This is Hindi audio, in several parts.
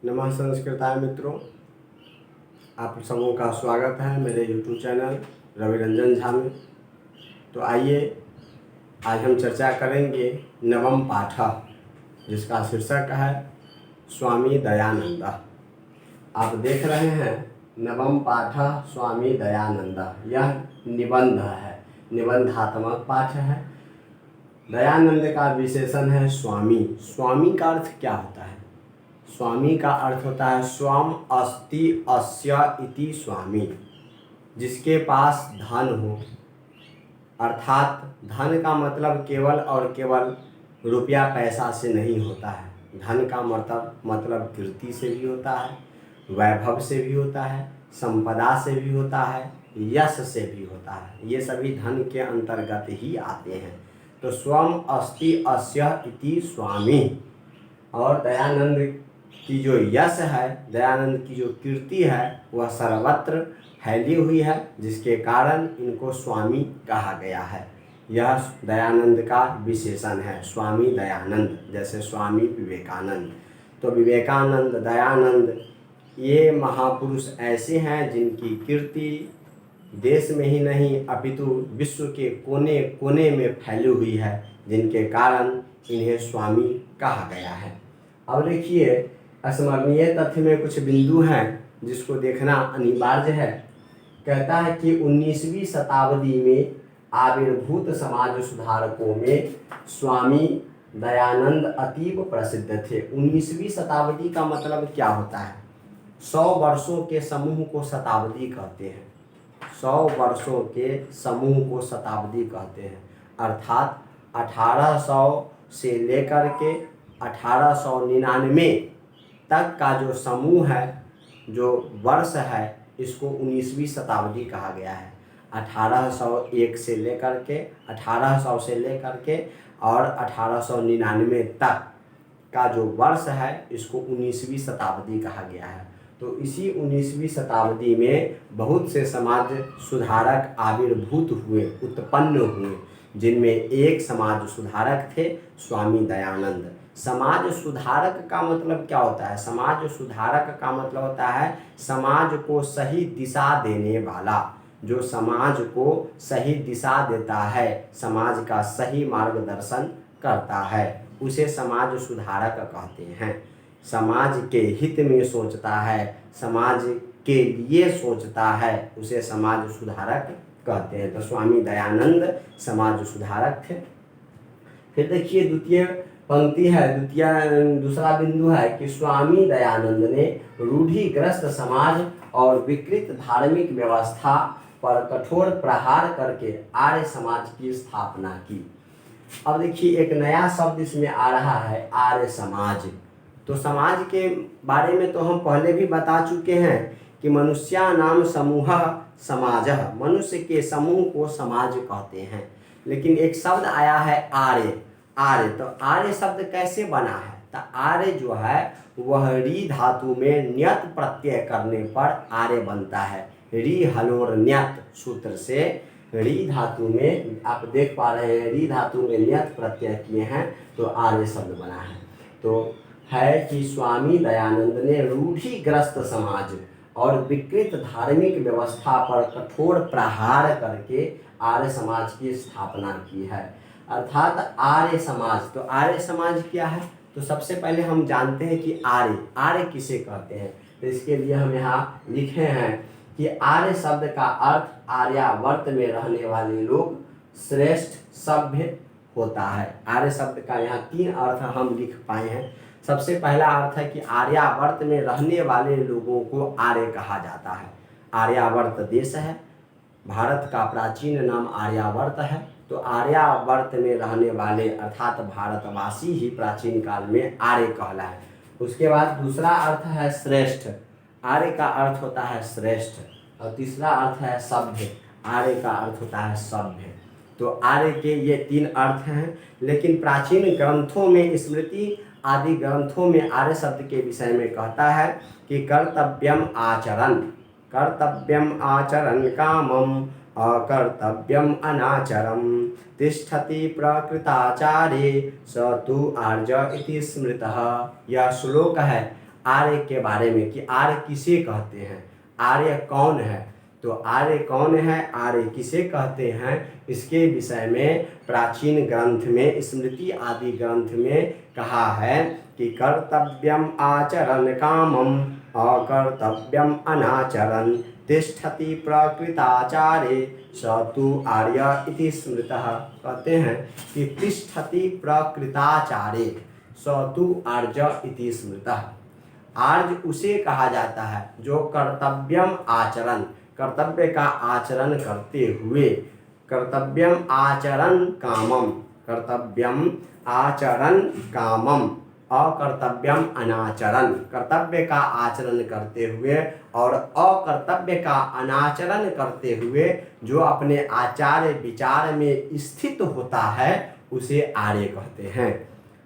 नमः संस्कृताय मित्रों, आप सबों का स्वागत है मेरे YouTube चैनल रवि रंजन झा में। तो आइए आज हम चर्चा करेंगे नवम पाठ, जिसका शीर्षक है स्वामी दयानंद। आप देख रहे हैं नवम पाठ स्वामी दयानंद, यह निबंध है, निबंधात्मक पाठ है। दयानंद का विशेषण है स्वामी। स्वामी का अर्थ क्या होता है? स्वामी का अर्थ होता है स्वम अस्ति अस्य इति स्वामी, जिसके पास धन हो। अर्थात धन का मतलब केवल और केवल रुपया पैसा से नहीं होता है। धन का मतलब कीर्ति से भी होता है, वैभव से भी होता है, संपदा से भी होता है, यश से भी होता है। ये सभी धन के अंतर्गत ही आते हैं। तो स्वम अस्ति अस्य इति स्वामी। और दयानंद की जो यश है, दयानंद की जो कीर्ति है, वह सर्वत्र फैली हुई है, जिसके कारण इनको स्वामी कहा गया है। यह दयानंद का विशेषण है, स्वामी दयानंद, जैसे स्वामी विवेकानंद। तो विवेकानंद, दयानंद, ये महापुरुष ऐसे हैं जिनकी कीर्ति देश में ही नहीं अपितु विश्व के कोने कोने में फैली हुई है, जिनके कारण इन्हें स्वामी कहा गया है। अब देखिए, स्मरणीय तथ्य में कुछ बिंदु हैं जिसको देखना अनिवार्य है। कहता है कि 19वीं शताब्दी में आविर्भूत समाज सुधारकों में स्वामी दयानंद अतीव प्रसिद्ध थे। 19वीं शताब्दी का मतलब क्या होता है? 100 वर्षों के समूह को शताब्दी कहते हैं। 100 वर्षों के समूह को शताब्दी कहते हैं। अर्थात 1800 से लेकर के 1899 तक का जो समूह है, जो वर्ष है, इसको 19वीं शताब्दी कहा गया है। 1801 से लेकर के 1800 से लेकर के और 1899 तक का जो वर्ष है, इसको 19वीं शताब्दी कहा गया है। तो इसी 19वीं शताब्दी में बहुत से समाज सुधारक आविर्भूत हुए, उत्पन्न हुए, जिनमें एक समाज सुधारक थे स्वामी दयानंद। समाज सुधारक का मतलब क्या होता है? समाज सुधारक का मतलब होता है समाज को सही दिशा देने वाला। जो समाज को सही दिशा देता है, समाज का सही मार्गदर्शन करता है, उसे समाज सुधारक कहते हैं। समाज के हित में सोचता है, समाज के लिए सोचता है, उसे समाज सुधारक कहते हैं। तो स्वामी दयानंद समाज सुधारक थे। फिर देखिए, द्वितीय पंक्ति है, दूसरा बिंदु है कि स्वामी दयानंद ने रूढ़िग्रस्त समाज और विकृत धार्मिक व्यवस्था पर कठोर प्रहार करके आर्य समाज की स्थापना की। अब देखिए, एक नया शब्द इसमें आ रहा है, आर्य समाज। तो समाज के बारे में तो हम पहले भी बता चुके हैं कि मनुष्यानाम समूहः समाजः, मनुष्य के समूह को समाज कहते हैं। लेकिन एक शब्द आया है आर्य। आर्य, तो आर्य शब्द कैसे बना है? तो आर्य जो है वह री धातु में न्यत प्रत्यय करने पर आर्य बनता है। री हलोर न्यत सूत्र से री धातु में, आप देख पा रहे हैं, री धातु में न्यत प्रत्यय किए हैं, तो आर्य शब्द बना है। तो है कि स्वामी दयानंद ने रूढ़िग्रस्त समाज और विकृत धार्मिक व्यवस्था पर कठोर प्रहार करके आर्य समाज की स्थापना की है। अर्थात आर्य समाज। तो आर्य समाज क्या है? तो सबसे पहले हम जानते हैं कि आर्य, आर्य किसे कहते हैं। तो इसके लिए हम यहाँ लिखे हैं कि आर्य शब्द का अर्थ आर्यावर्त में रहने वाले लोग, श्रेष्ठ, सभ्य होता है। आर्य शब्द का यहाँ 3 अर्थ हम लिख पाए हैं। सबसे पहला अर्थ है कि आर्यावर्त में रहने वाले लोगों को आर्य कहा जाता है। आर्यावर्त देश है, भारत का प्राचीन नाम आर्यावर्त है। तो आर्यावर्त में रहने वाले अर्थात भारतवासी ही प्राचीन काल में आर्य कहलाए। उसके बाद दूसरा अर्थ है श्रेष्ठ। आर्य का अर्थ होता है श्रेष्ठ। और तीसरा अर्थ है सभ्य। आर्य का अर्थ होता है सभ्य। तो आर्य के ये 3 अर्थ हैं। लेकिन प्राचीन ग्रंथों में, स्मृति आदि ग्रंथों में आर्य शब्द के विषय में कहता है कि कर्तव्यम आचरण, कर्तव्यम आचरण कामम अकर्तव्यम अनाचरम तिष्ठति प्रकृताचारे स तु आर्य इति स्मृतः। यह श्लोक है आर्य के बारे में कि आर्य किसे कहते हैं, आर्य कौन है। तो आर्य कौन है, आर्य किसे कहते हैं, इसके विषय में प्राचीन ग्रंथ में, स्मृति आदि ग्रंथ में कहा है कि कर्तव्यम आचरण कामम अकर्तव्यम अनाचरण तिष्ठति प्रकृताचारे स तु आर्य इति स्मृतः। कहते हैं कि तिष्ठति प्रकृताचारे स तु आर्य इति स्मृतः। आर्य उसे कहा जाता है जो कर्तव्यम आचरण, कर्तव्य का आचरण करते हुए, कर्तव्यम आचरण कामम, कर्तव्यम आचरण कामम अकर्तव्यम अनाचरण, कर्तव्य का आचरण करते हुए और अकर्तव्य का अनाचरण करते हुए जो अपने आचार विचार में स्थित होता है उसे आर्य कहते हैं।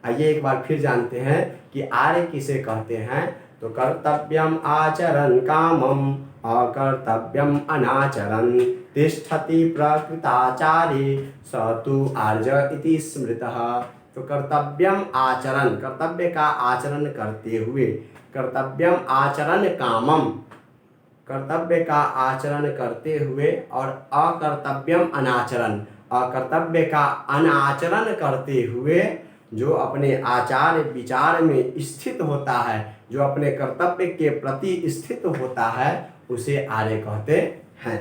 आइए एक बार फिर जानते हैं कि आर्य किसे कहते हैं। तो कर्तव्यम आचरण कामम अकर्तव्यम अनाचरण तिष्ठति प्रकृताचारे स तु आर्य इति स्मृतः। तो कर्तव्यम आचरण, कर्तव्य का आचरण करते हुए, कर्तव्यम आचरण कामम, कर्तव्य का आचरण करते हुए और अकर्तव्यम अनाचरण, अकर्तव्य का अनाचरण करते हुए जो अपने आचार विचार में स्थित होता है, जो अपने कर्तव्य के प्रति स्थित होता है उसे आर्य कहते हैं।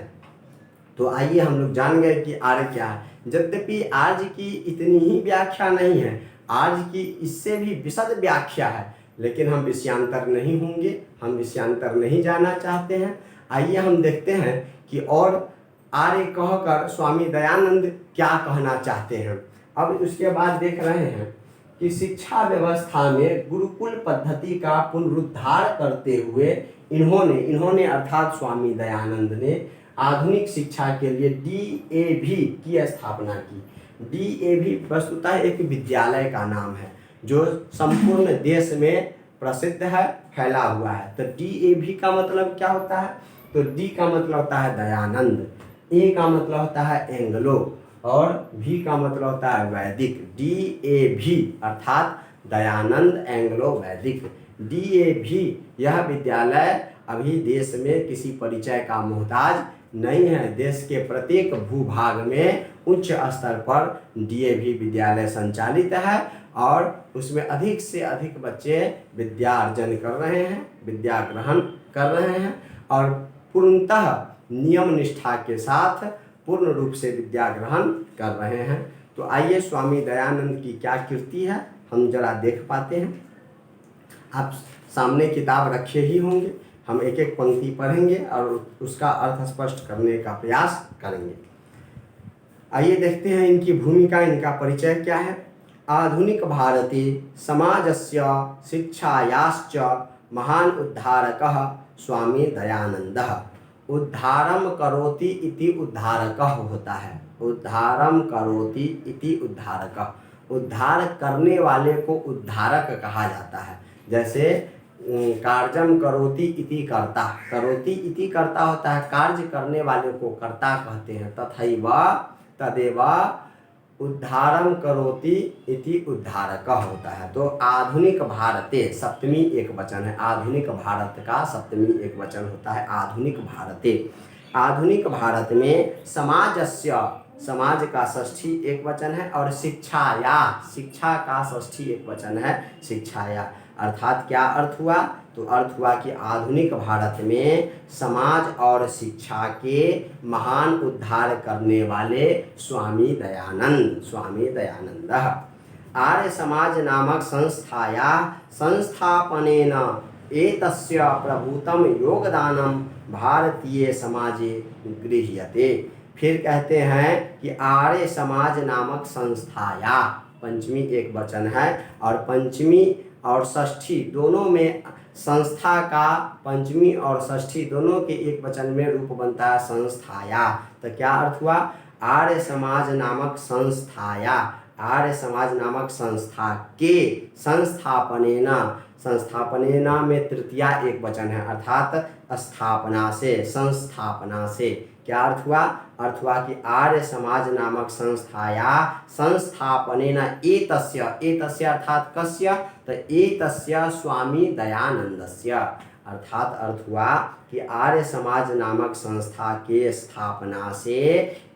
तो आइए हम लोग जान गए कि आर्य क्या है। यद्यपि आर्य की इतनी ही व्याख्या नहीं है, आर्य की इससे भी विशद व्याख्या है, लेकिन हम विषयांतर नहीं होंगे, हम विषयांतर नहीं जाना चाहते हैं। आइए हम देखते हैं कि और आर्य कहकर स्वामी दयानंद क्या कहना चाहते हैं। अब उसके बाद देख रहे हैं कि शिक्षा व्यवस्था में गुरुकुल पद्धति का पुनरुद्धार करते हुए इन्होंने अर्थात स्वामी दयानंद ने आधुनिक शिक्षा के लिए DAV की स्थापना की। DAV वस्तुतः एक विद्यालय का नाम है जो संपूर्ण देश में प्रसिद्ध है, फैला हुआ है। तो DAV का मतलब क्या होता है, तो D का मतलब होता है दयानंद, A का मतलब होता है एंग्लो और V का मतलब होता है वैदिक। DAV अर्थात दयानंद एंग्लो वैदिक। DAV यह विद्यालय अभी देश में किसी परिचय का मोहताज नहीं है। देश के प्रत्येक भूभाग में उच्च स्तर पर DAV विद्यालय संचालित है और उसमें अधिक से अधिक बच्चे विद्यार्जन कर रहे हैं, विद्या ग्रहण कर रहे हैं और पूर्णतः नियम निष्ठा के साथ पूर्ण रूप से विद्या ग्रहण कर रहे हैं। तो आइए स्वामी दयानंद की क्या कीर्ति है हम जरा देख पाते हैं। आप सामने किताब रखे ही होंगे, हम एक एक पंक्ति पढ़ेंगे और उसका अर्थ स्पष्ट करने का प्रयास करेंगे। आइए देखते हैं इनकी भूमिका, इनका परिचय क्या है। आधुनिक भारते समाजस्य शिक्षायाश्च महान उद्धारकः स्वामी दयानंदः। उद्धारम करोति इति उद्धारकः होता है, उद्धारम करोति इति उद्धारकः, उद्धार करने वाले को उद्धारक कहा जाता है। जैसे कार्यम करोति इति कर्ता, करोति इति कर्ता होता है, कार्य करने वाले को कर्ता कहते हैं। तथैव तदेव उद्धारम करोति इति उद्धारकः होता है। तो आधुनिक भारते सप्तमी एक वचन है, आधुनिक भारत का सप्तमी एक वचन होता है आधुनिक भारते। आधुनिक भारत में समाजस्य, समाज का षष्ठी एक वचन है और शिक्षाया, शिक्षा का षष्ठी एक वचन है शिक्षाया। अर्थात क्या अर्थ हुआ, तो अर्थ हुआ कि आधुनिक भारत में समाज और शिक्षा के महान उद्धार करने वाले स्वामी दयानंद, स्वामी दयानंदः। आर्य समाज नामक संस्थाया संस्थापनेन एतस्य प्रभूतम योगदानम भारतीय समाजे गृह्यते। फिर कहते हैं कि आर्य समाज नामक संस्थाया, पंचमी एक वचन है और पंचमी और षष्ठी दोनों में, संस्था का पंचमी और षष्ठी दोनों के एक वचन में रूप बनता है संस्थाया। तो क्या अर्थ हुआ, आर्य समाज नामक संस्थाया, आर्य समाज नामक संस्था के संस्थापनेना, संस्थापनेना में तृतीया एक वचन है अर्थात स्थापना से, संस्थापना से क्या अर्थ हुआ? अर्थ हुआ कि आर्य समाज नामक संस्थाया संस्थापनेन एतस्य, एतस्य अर्थात कस्य? तो एतस्य स्वामी दयानंदस्य, अर्थात अर्थ हुआ कि आर्य समाज नामक संस्था के स्थापना से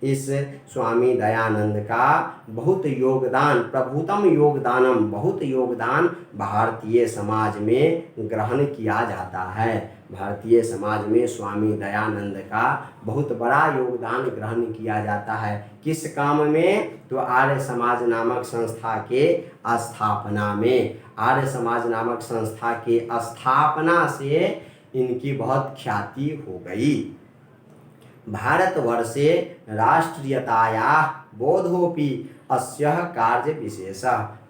इस स्वामी दयानंद का बहुत योगदान, प्रभुतम योगदानम, बहुत योगदान भारतीय समाज में ग्रहण किया जाता है। भारतीय समाज में स्वामी दयानंद का बहुत बड़ा योगदान ग्रहण किया जाता है। किस काम में? तो आर्य समाज नामक संस्था के स्थापना में। आर्य समाज नामक संस्था के स्थापना से इनकी बहुत ख्याति हो गई। भारतवर्षे राष्ट्रीयताया बोधोपि अस्य कार्य विशेष,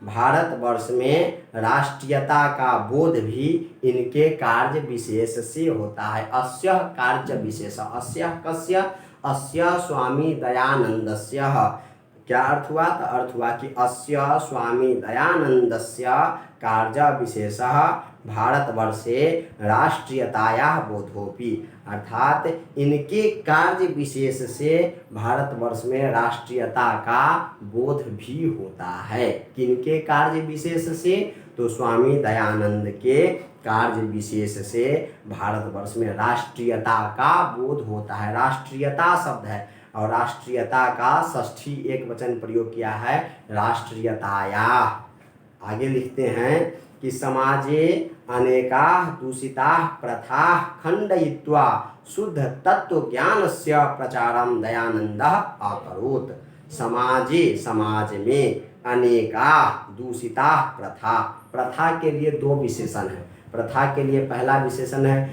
भारतवर्ष में राष्ट्रीयता का बोध भी इनके कार्य विशेष से होता है। अस्य कार्य विशेष, अस्य कस्य? अस्य स्वामी दयानंदस्य। क्या अर्थ हुआ? तो अर्थ हुआ कि अस्य स्वामी दयानंदस्य कार्य विशेष भारतवर्षे राष्ट्रीयताया बोधोपि, अर्थात इनके कार्य विशेष से भारतवर्ष में राष्ट्रीयता का बोध भी होता है। किनके कार्य विशेष से? तो स्वामी दयानंद के कार्य विशेष से भारतवर्ष में राष्ट्रीयता का बोध होता है। राष्ट्रीयता शब्द है और राष्ट्रीयता का षष्ठी एक वचन प्रयोग किया है, राष्ट्रीयताया। आगे लिखते हैं कि समाजे अनेका दूषिता प्रथा खंडयित्वा शुद्ध तत्व ज्ञानस्य प्रचारम दयानंदः अकरोत्। समाजे, समाज में, अनेका दूषिता प्रथा, प्रथा के लिए दो विशेषण है। प्रथा के लिए पहला विशेषण है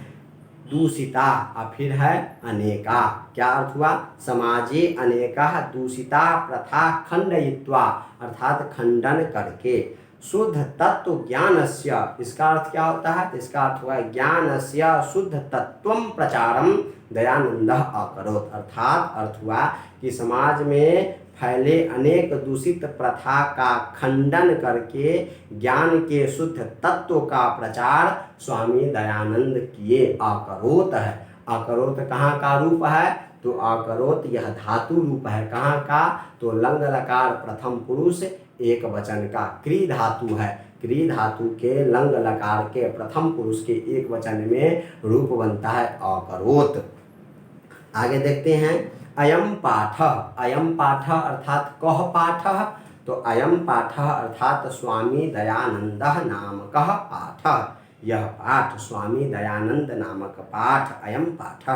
दूषिता और फिर है अनेका। क्या अर्थ हुआ? समाजे अनेका दूषिता प्रथा खंडयित्वा, अर्थात खंडन करके, शुद्ध तत्व ज्ञानस्य, इसका अर्थ क्या होता है? इसका अर्थ हुआ ज्ञानस्य शुद्ध तत्वम प्रचारम दयानंदः अकरोत्, अर्थात अर्थ हुआ कि समाज में फैले अनेक दूषित प्रथा का खंडन करके ज्ञान के शुद्ध तत्व का प्रचार स्वामी दयानंद किए। अकरोत् है, अकरोत् कहाँ का रूप है? तो अकरोत् यह धातु रूप है। कहाँ का? तो लंग लकार प्रथम पुरुष एक वचन का क्री धातु है। क्री धातु के लंग लकार के प्रथम पुरुष के एक वचन में रूप बनता है अकरोत्। आगे देखते हैं अयम पाठ, अयम पाठ अर्थात कह पाठ? तो अयम पाठ अर्थात स्वामी दयानंदः नामकः पाठ, यह पाठ स्वामी दयानंद नामक पाठ अयम पाठ।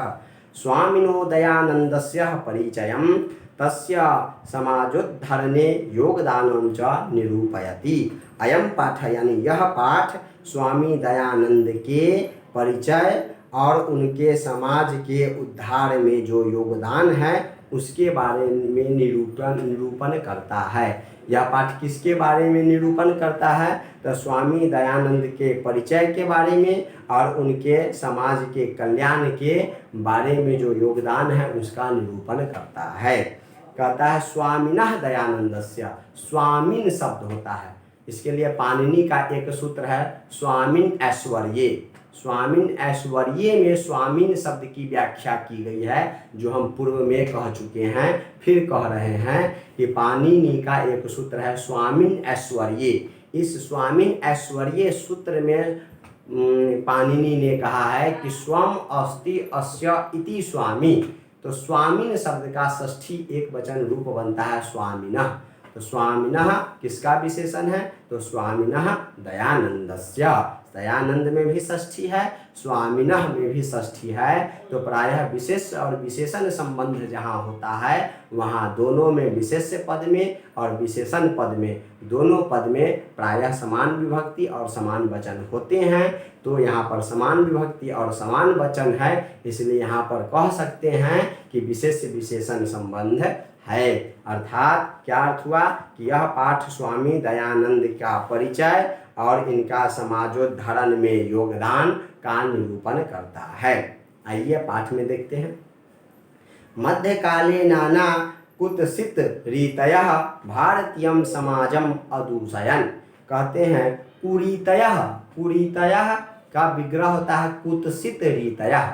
स्वामिनो दयानंदस्य परिचयं तस्य समाजोद्धरणे योगदानं च निरूपयति। अयम पाठ यानी यह पाठ स्वामी दयानंद के परिचय और उनके समाज के उद्धार में जो योगदान है उसके बारे में निरूपण करता है। यह पाठ किसके बारे में निरूपण करता है? तो स्वामी दयानंद के परिचय के बारे में और उनके समाज के कल्याण के बारे में जो योगदान है उसका निरूपण करता है। कहता है स्वामिनः दयानंदस्य, स्वामिन शब्द होता है, इसके लिए पाणिनि का एक सूत्र है स्वामिन ऐश्वर्ये। स्वामिन ऐश्वर्ये में स्वामिन शब्द की व्याख्या की गई है जो हम पूर्व में कह चुके हैं, फिर कह रहे हैं कि पाणिनि का एक सूत्र है स्वामिन ऐश्वर्ये। इस स्वामिन ऐश्वर्ये सूत्र में पाणिनि ने कहा है कि स्वम अस्ति अस्य इति स्वामी। तो स्वामिन शब्द का षष्ठी एक वचन रूप बनता है स्वामिनः। तो स्वामिनः किसका विशेषण है? तो स्वामिनः दयानंदस्य, दयानंद में भी षष्ठी है, स्वामिनः में भी षष्ठी है। तो प्रायः विशेष और विशेषण संबंध जहाँ होता है वहाँ दोनों में, विशेष पद में और विशेषण पद में, दोनों पद में प्रायः समान विभक्ति और समान वचन होते हैं। तो यहाँ पर समान विभक्ति और समान वचन है, इसलिए यहाँ पर कह सकते हैं कि विशेष विशेषण संबंध है। अर्थात क्या अर्थ हुआ कि यह पाठ स्वामी दयानंद का परिचय और इनका समाजोद्धरण में योगदान का निरूपण करता है। आइए पाठ में देखते हैं। मध्यकाले नाना कुत्सित रीतयः भारतीयं समाजम अदूषयन्। कहते हैं कुरीतयः, कुरीतयः का विग्रह होता है कुत्सित रीतयः।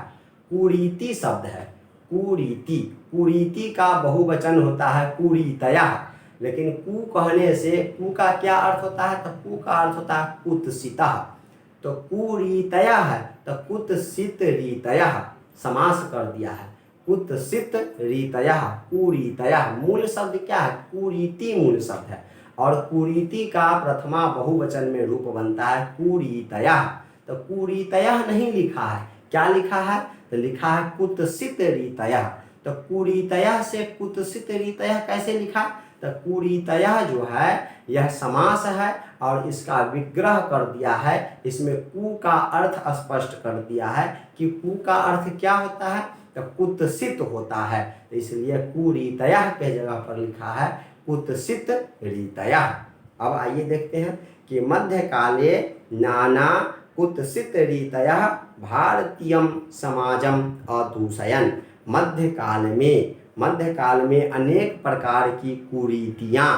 कुरीति शब्द है, कुरीति। कुरीति का बहुवचन होता है कुरीतयः, लेकिन कु कहने से कु का क्या अर्थ होता है? तो कु का अर्थ होता है कुत्सितः। तो कुरीतयः है तो कुत्सित रीतयः समास कर दिया है। कुत्सित रीतयः कुरीतयः। मूल शब्द क्या है? कुरीति मूल शब्द है, और कुरीति का प्रथमा बहुवचन में रूप बनता है कुरीतयः। तो कुरीतयः नहीं लिखा है, क्या लिखा है? तो लिखा है कुत्सित रीतयः। तो कुरीतयः से कुत्सित रीतयः कैसे लिखा? तो कुरीतयः जो है यह समास है और इसका विग्रह कर दिया है। इसमें कु का अर्थ स्पष्ट कर दिया है कि कु का अर्थ क्या होता है? तो कुत्सित होता है। तो इसलिए कुरीतयः के जगह पर लिखा है कुत्सित रीतयः। अब आइए देखते हैं कि मध्यकाले नाना कुत्सित रीतयः भारतीयं समाजम अदूषयन्। मध्यकाल में अनेक प्रकार की कुरीतियाँ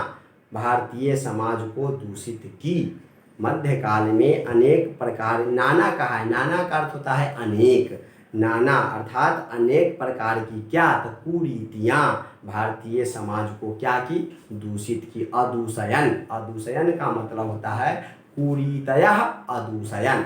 भारतीय समाज को दूषित की। मध्यकाल में अनेक प्रकार, नाना कहा है, नाना का अर्थ होता है अनेक। नाना अर्थात अनेक प्रकार की क्या? तो कुरीतियाँ भारतीय समाज को क्या की? दूषित की। अदूषयन, अदूषयन का मतलब होता है कुरीतयः अदूषयन।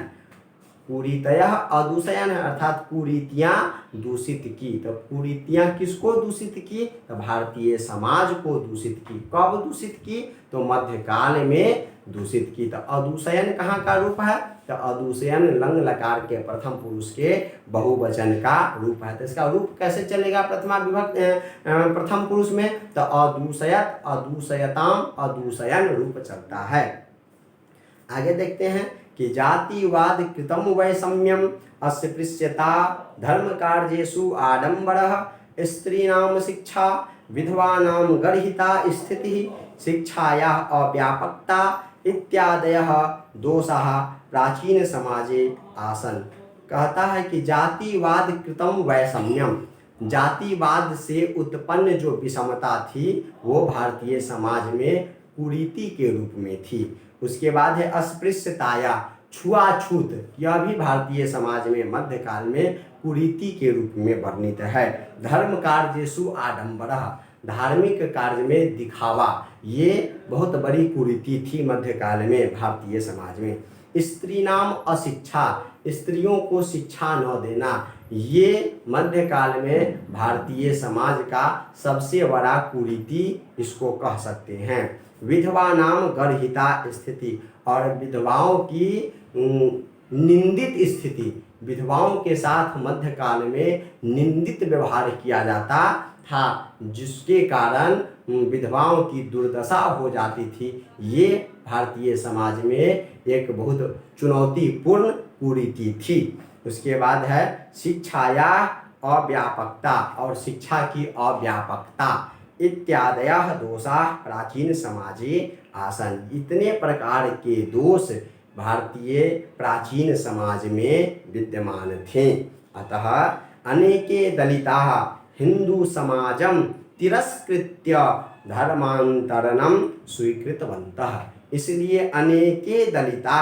कुरीतयः अदूषयन अर्थात कुरीतियाँ दूषित की। तो कुरीतियाँ किसको दूषित की? तो भारतीय समाज को दूषित की। कब दूषित की? तो मध्यकाल में दूषित की। तो अदूषयन कहाँ का रूप है? तो अदूषयन लंग लकार के प्रथम पुरुष के बहुवचन का रूप है। तो इसका रूप कैसे चलेगा प्रथमा विभक्त प्रथम पुरुष में? तो अदूषयत, अदूषयताम, अदूषयन रूप चलता है। आगे देखते हैं कि जातिवाद कृतम वैषम्यम अस्पृश्यता धर्म कार्येषु आडंबरः स्त्रीणां शिक्षा विधवानां गर्हिता स्थितिः शिक्षायाः अव्यापकता इत्यादयः दोषाः प्राचीन समाजे आसन। कहता है कि जातिवाद कृतम वैषम्यम, जातिवाद से उत्पन्न जो विषमता थी वो भारतीय समाज में कुरीति के रूप में थी। उसके बाद है अस्पृश्यताया, छुआछूत, यह भी भारतीय समाज में मध्यकाल में कुरीति के रूप में वर्णित है। धर्म कार्येषु आडंबरः, धार्मिक कार्य में दिखावा, ये बहुत बड़ी कुरीति थी मध्यकाल में भारतीय समाज में। स्त्रीणाम अशिक्षा, स्त्रियों को शिक्षा न देना, ये मध्यकाल में भारतीय समाज का सबसे बड़ा कुरीति इसको कह सकते हैं। विधवा नाम गर्हिता स्थिति, और विधवाओं की निंदित स्थिति, विधवाओं के साथ मध्यकाल में निंदित व्यवहार किया जाता था, जिसके कारण विधवाओं की दुर्दशा हो जाती थी। ये भारतीय समाज में एक बहुत चुनौतीपूर्ण कुरीति थी। उसके बाद है शिक्षाया अव्यापकता, और शिक्षा की अव्यापकता इत्यादयः दोषाः प्राचीन समाजे आसन। इतने प्रकार के दोष भारतीय प्राचीन समाज में विद्यमान थे। अतः अनेके दलिताः हिंदू समाजम तिरस्कृत्य धर्मांतरणम स्वीकृतवन्तः। इसलिए अनेके दलिता,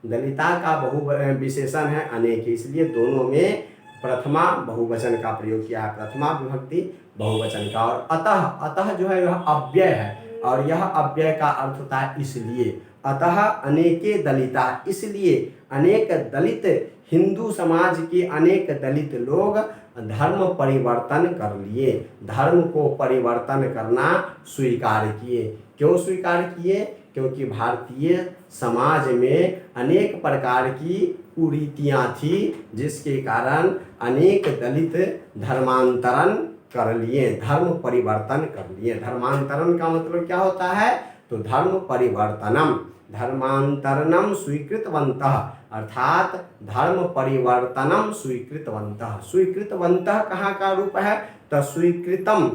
दलिता का बहु विशेषण है अनेके, इसलिए दोनों में प्रथमा बहुवचन का प्रयोग किया है, प्रथमा विभक्ति बहुवचन का। और अतः, अतः जो है यह अव्यय है, और यह अव्यय का अर्थ होता है इसलिए। अतः अनेके दलिता, इसलिए अनेक दलित, हिंदू समाज के अनेक दलित लोग धर्म परिवर्तन कर लिए, धर्म को परिवर्तन करना स्वीकार किए। क्यों स्वीकार किए? क्योंकि भारतीय समाज में अनेक प्रकार की कुरीतियाँ थी, जिसके कारण अनेक दलित धर्मांतरण कर लिए, धर्म परिवर्तन कर लिए। धर्मांतरण का मतलब क्या होता है? तो धर्म परिवर्तनम, धर्मांतरणम स्वीकृतवन्तः, अर्थात धर्म परिवर्तनम स्वीकृतवन्तः। स्वीकृतवन्तः कहाँ का रूप है? तो स्वीकृतम,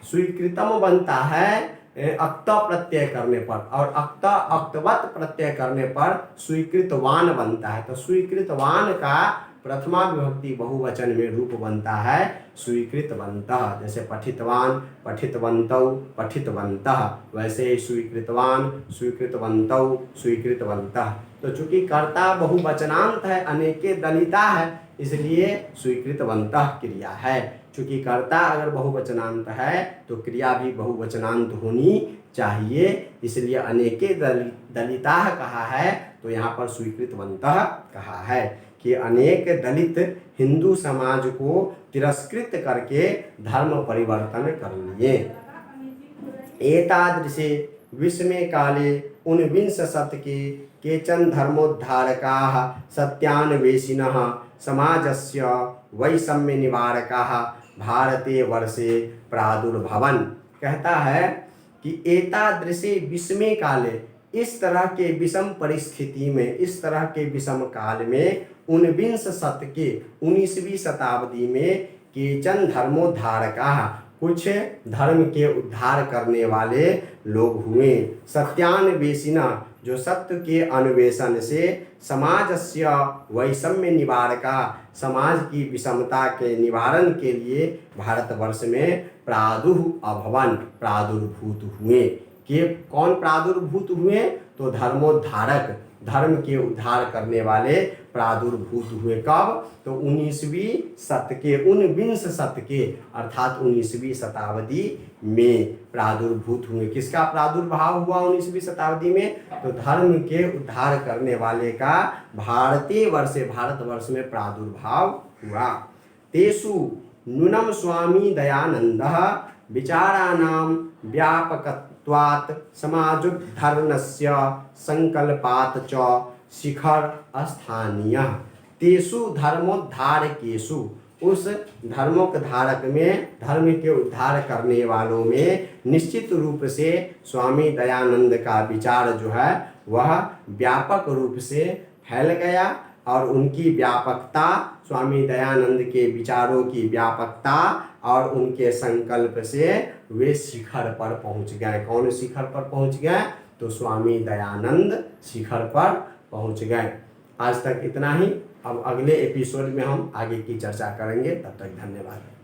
स्वीकृतम बनता है अक्त प्रत्यय करने पर, और अक्त अक्तवत प्रत्यय करने पर स्वीकृतवान बनता है। तो स्वीकृतवान का प्रथमा विभक्ति बहुवचन में रूप बनता है स्वीकृतवन्तः। जैसे पठितवान, पठितवन्तौ, पठितवन्तः, वैसे स्वीकृतवान, स्वीकृतवन्तौ, स्वीकृतवन्तः। तो चूंकि कर्ता बहुवचनांत है, अनेके दलिता है, इसलिए स्वीकृतवन्तः क्रिया है। चूंकि कर्ता अगर बहुवचनांत है तो क्रिया भी बहुवचनांत होनी चाहिए, इसलिए अनेके दलिता कहा है, तो यहाँ पर स्वीकृतवन्तः कहा है कि अनेक दलित हिंदू समाज को तिरस्कृत करके धर्म परिवर्तन कर लिए। एतादृशे विस्मय काले ऊनविंश शतके केचन धर्मोद्धारकाः सत्यान्वेषिणः समाजस्य वैषम्य निवारकाः भारते वर्षे प्रादुर्भवन्। कहता है कि एतादृशे विस्मय काले, इस तरह के विषम परिस्थिति में, इस तरह के विषम काल में, ऊनविंश शतके 19वीं शताब्दी में केचन धर्मोद्धारकाः, कुछ धर्म के उद्धार करने वाले लोग हुए, सत्यान्वेषिणः, जो सत्य के अन्वेषण से, समाजस्य वैषम्य निवारका, समाज की विषमता के निवारण के लिए भारतवर्ष में प्रादुर्भवन, प्रादुर्भूत हुए। कि कौन प्रादुर्भूत हुए? तो धर्मोद्धारक, धर्म के उद्धार करने वाले प्रादुर्भूत हुए। कब? तो 19वीं शतके, ऊनविंश शतके अर्थात 19वीं शताब्दी में प्रादुर्भूत हुए। किसका प्रादुर्भाव हुआ 19वीं शताब्दी में? तो धर्म के उद्धार करने वाले का भारतीय वर्षे, भारतवर्ष में प्रादुर्भाव हुआ। तेषु नूनं स्वामी दयानन्दः विचाराणां व्यापकत्वात् समाजोद्धरणस्य संकल्पात् च शिखर स्थानीय। तेषु धर्मोद्धारकेषु, उस धर्मोद्धारक में, धर्म के उद्धार करने वालों में निश्चित रूप से स्वामी दयानंद का विचार जो है वह व्यापक रूप से फैल गया, और उनकी व्यापकता, स्वामी दयानंद के विचारों की व्यापकता और उनके संकल्प से वे शिखर पर पहुंच गए। कौन शिखर पर पहुंच गए? तो स्वामी दयानंद शिखर पर पहुंच गए। आज तक इतना ही। अब अगले एपिसोड में हम आगे की चर्चा करेंगे। तब तक धन्यवाद।